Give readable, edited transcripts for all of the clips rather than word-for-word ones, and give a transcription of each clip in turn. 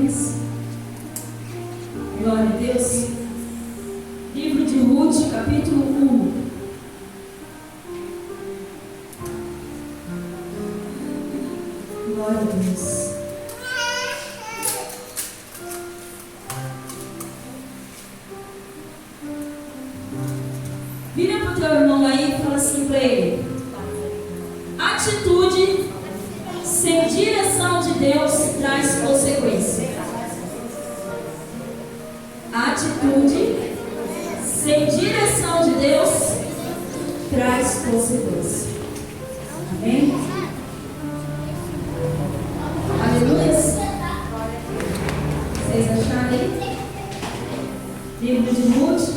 Aleluias. Glória a Deus. Livro de Ruth, capítulo 1. Glória a Deus. Vira para o teu irmão aí e fala assim para ele: atitude sem direção de Deus traz consequência. Atitude sem direção de Deus traz consequência. Amém? Aleluia. Vocês acharam aí? Livro de Ruth.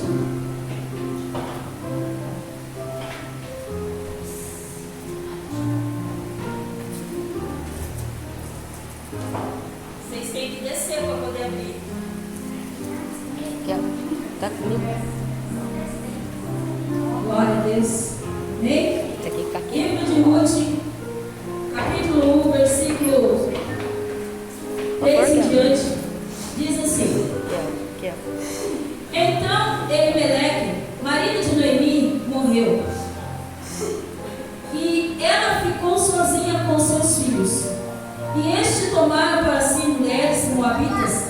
Vocês têm que descer para poder abrir. Tá comigo. Glória a Deus. Amém? Tá aqui, tá aqui. Livro de Ruth, capítulo 1, versículo 3 em diante, diz assim: Aqui, ó. Então Elimeleque, marido de Noemi, morreu, e ela ficou sozinha com seus filhos. E estes tomaram para si mulheres moabitas,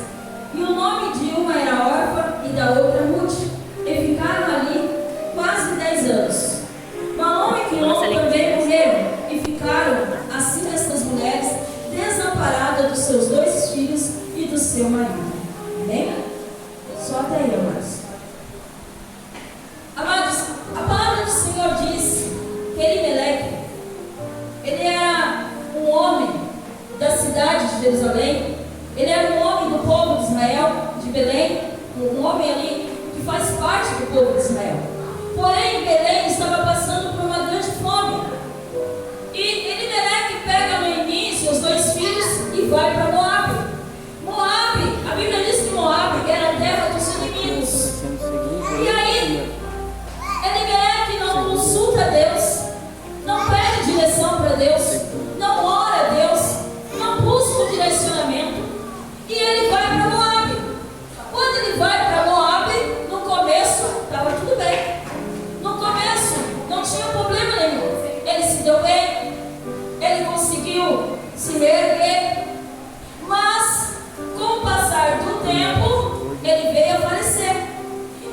e o nome de uma era Orfa e da outra Ruth, e ficaram ali quase 10 anos. Malom e Quilom também morreram, e ficaram assim estas mulheres desamparadas dos seus 2 filhos e do seu marido. Amém? Só até aí, amados. Amados, a palavra do Senhor diz que Elimeleque, ele era um homem da cidade de Jerusalém, ele era um homem do povo de Israel, de Belém, um homem ali que faz parte do povo de Israel. Porém, Belém estava passando por uma grande fome. E Elimeleque pega Noemi e seus 2 filhos e vai para Moabe. Moabe, a Bíblia diz que Moabe era a terra dos inimigos. E aí, Elimeleque não consulta Deus, não pede direção para Deus, não ora a Deus, não busca o direcionamento, e ele vai para Moabe. Quando ele vai para Moabe, no começo estava tudo bem. No começo não tinha problema nenhum. Ele se deu bem, ele conseguiu se reerguer, mas com o passar do tempo ele veio a falecer,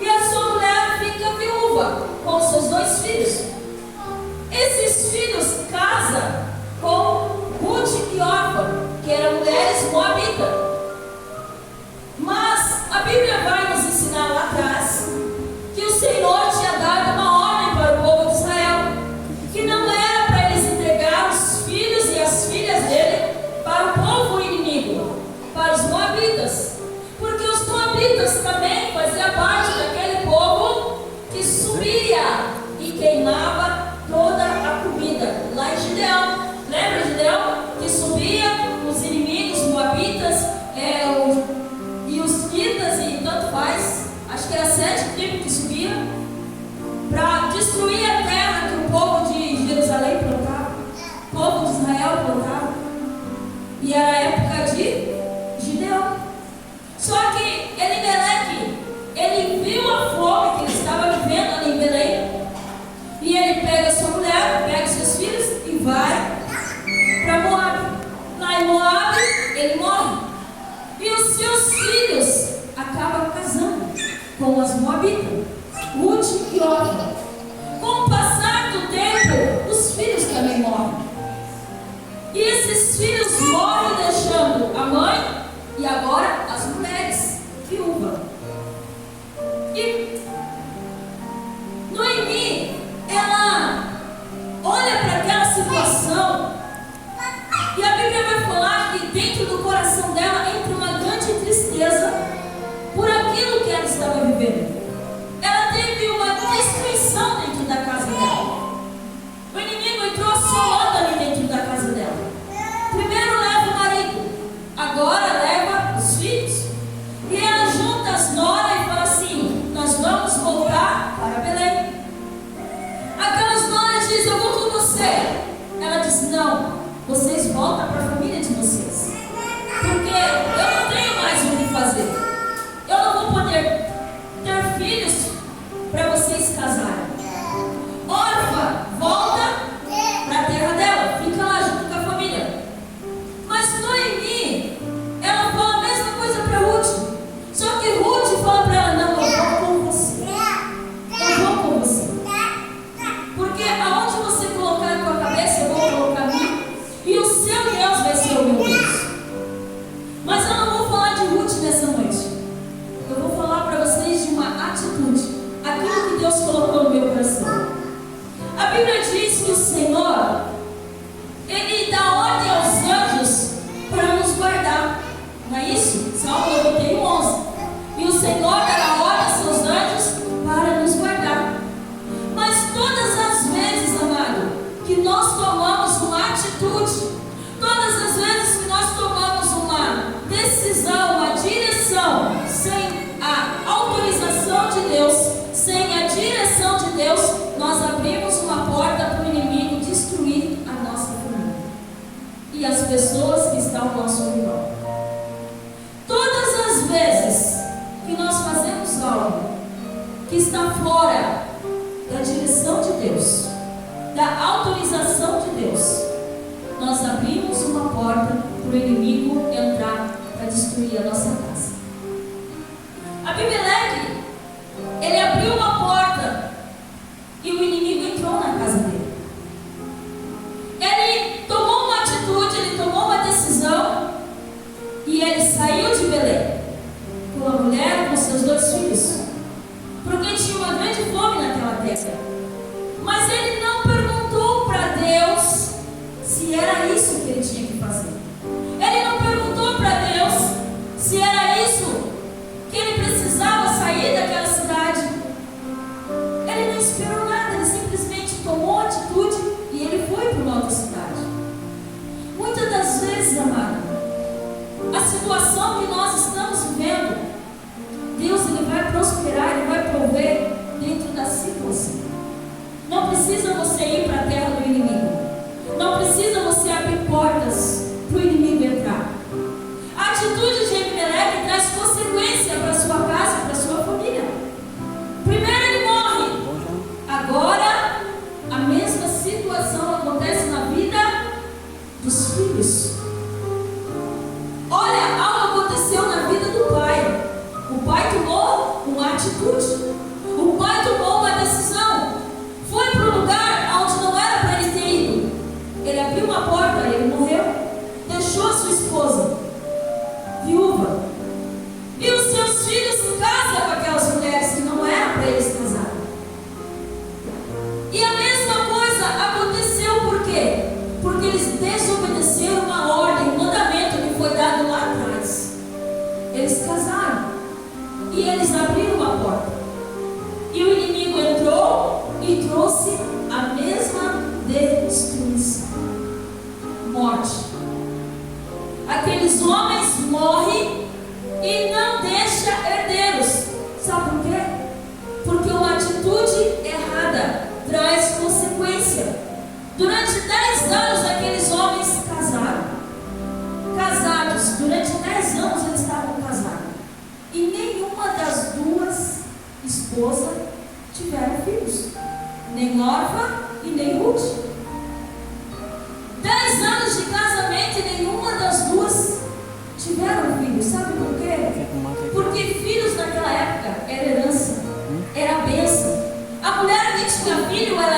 e a sua mulher fica viúva com seus 2 filhos. Esses filhos casam com Ruth e Orfa, que eram mulheres moabitas. Mas a Bíblia vai nos ensinar lá atrás que o Senhor tinha dado uma ordem para o povo de Israel, que não era para eles entregar os filhos e as filhas dele para o povo inimigo, para os moabitas, porque os moabitas também faziam parte daquele povo que subia e queimava toda a comida lá em Gideão. Lembra Gideão? Que subia os inimigos moabitas, e os quitas, e tanto faz, acho que era 7 tribos que subiam para destruir a terra que o povo de Jerusalém plantava, o povo de Israel plantava. E era a época de Gideão. Só que Elimeleque, ele viu a fome que ele estava vivendo ali em Belém, e ele pega sua mulher, pega seus filhos e vai para Moabe. Lá em Moabe ele morre, e os seus filhos acabam casando com as moabitas, Ruth e Orfa. Com o passar do tempo, os filhos também morrem, e esses filhos morrem deixando a mãe e agora as mulheres viúvas. E Noemi, ela olha para aquela situação, e a Bíblia vai falar que dentro do coração dela entra uma grande tristeza por aquilo que ela estava vivendo. Ela teve uma destruição dentro da casa dela. O inimigo entrou assolando ali dentro da casa dela. Primeiro leva o marido, agora leva os filhos. E ela junta as noras e fala assim: nós vamos voltar para Belém. Aquelas noras dizem: eu vou com você. Ela diz: não, vocês voltam para a família de vocês, porque eu não tenho pessoas que estão ao nosso redor. Todas as vezes que nós fazemos algo que está fora da direção de Deus, da autorização de Deus, nós abrimos uma porta para o inimigo entrar para destruir a nossa casa. Abimeleque, ele abriu uma porta e o inimigo entrou na casa dele. Ele tomou uma atitude, ele tomou uma decisão e ele saiu de Belém com a mulher, com seus 2 filhos, porque tinha uma grande fome naquela terra. Mas ele não perguntou para Deus se era isso que ele tinha que fazer. Ele não perguntou para Deus se era isso que ele precisava sair daquela cidade. Ele não esperou nada, ele simplesmente tomou atitude e ele foi para uma outra cidade. Muitas das vezes, amado, a situação que nós estamos vivendo, Deus ele vai prosperar, ele vai prover dentro da situação. Não precisa você ir para a terra do inimigo. Não precisa você abrir portas para o inimigo entrar. A atitude de Abimeleque traz consequência para a sua casa e para a sua família. Primeiro ele morre. Agora a mesma situação acontece na vida dos filhos. Olha, algo aconteceu na vida do pai. O pai tomou uma atitude. O pai tomou uma decisão. Foi para um lugar onde não era para ele ter ido. Ele abriu uma porta, ele morreu. Deixou a sua esposa viúva. E os seus filhos se casam com aquelas mulheres que não era para eles casar. E a mesma coisa aconteceu por quê? Porque eles desobedeceram uma ordem, um mandamento que foi dado lá atrás. Eles casaram. E eles abriram uma porta. E o inimigo entrou e trouxe a mesma destruição. Morte. Aqueles homens morrem e não deixam herdeiros. Sabe por quê? Porque uma atitude errada traz consequência. Durante 10 anos aqueles homens casaram. Casados, durante 10 anos eles estavam casados. E nenhuma das 2 esposas tiveram filhos. Nem Orfa e nem Ruth. 10 anos de casamento e nenhuma das 2 tiveram filhos. Sabe por quê? Porque filhos naquela época era herança, era bênção. A mulher que tinha filho, ela